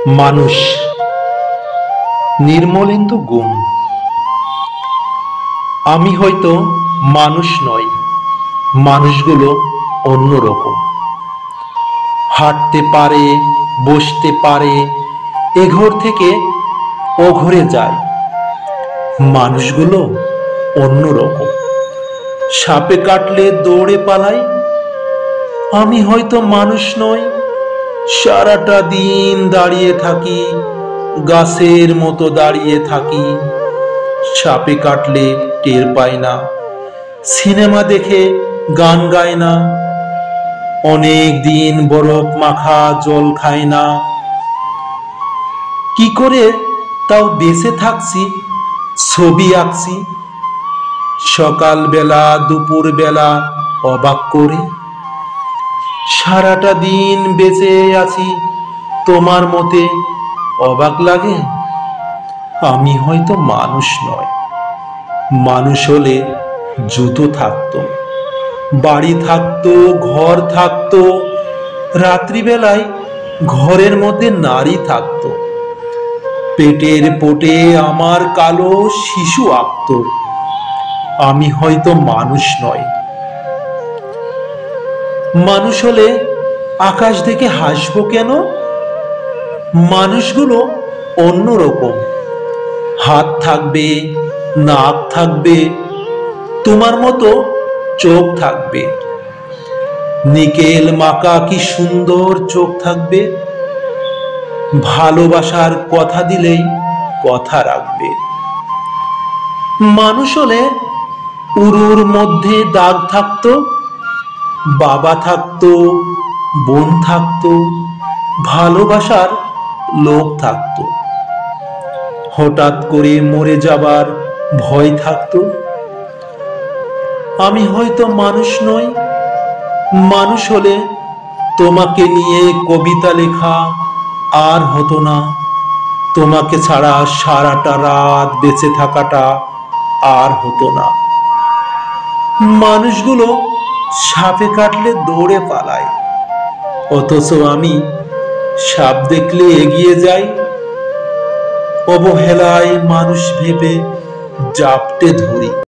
মানুষ নির্মলেন্দু গুণ। আমি হয়তো মানুষ নই, মানুষগুলো অন্যরকম। হাঁটতে পারে, বসতে পারে, এ ঘর থেকে ও ঘরে যায়। মানুষগুলো অন্যরকম। সাপে কাটলে দৌড়ে পালাই। আমি হয়তো মানুষ নই, সারাটা দিন দাঁড়িয়ে থাকি, গাছের মতো দাঁড়িয়ে থাকি। সাপে কাটলে টের পাই না, সিনেমা দেখে গান গায় না, অনেক দিন বরফ মাখা জল খায় না। কি করে তাও বেঁচে থাকছি, ছবি আঁকছি সকালবেলা দুপুর বেলা অবাক করে। সারাটা দিন বেঁচে আছি তোমার মতে, অবাক লাগে। আমি হয়তো মানুষ নয়, মানুষ হলে জুতো থাকতো, বাড়ি থাকতো, ঘর থাকতো, রাত্রিবেলায় ঘরের মধ্যে নারী থাকতো, পেটের পোটে আমার কালো শিশু আঁকতো। আমি হয়তো মানুষ নয়। মানুষ হলে আকাশ দেখে হাসবো কেন? মানুষগুলো অন্যরকম। হাত থাকবে, নাক থাকবে, তোমার মতো চোখ থাকবে, নিকেল মাকা কি সুন্দর চোখ থাকবে। ভালোবাসার কথা দিলেই কথা রাখবে। মানুষ হলে উরুর মধ্যে দাগ থাকতো, বাবা থাকতো, বোন থাকতো, ভালোবাসার লোক থাকতো, হঠাৎ করে মরে যাবার ভয় থাকতো। আমি হয়তো মানুষ নই, মানুষ হলে তোমাকে নিয়ে কবিতা লেখা আর হতো না, তোমাকে ছাড়া সারাটা রাত বেঁচে থাকাটা আর হতো না। মানুষগুলো সাপে কাটলে দৌড়ে পালায়, অথচ আমি সাপ দেখলে এগিয়ে যাই। অবহেলায় মানুষ ভেবে জাপটে ধরি।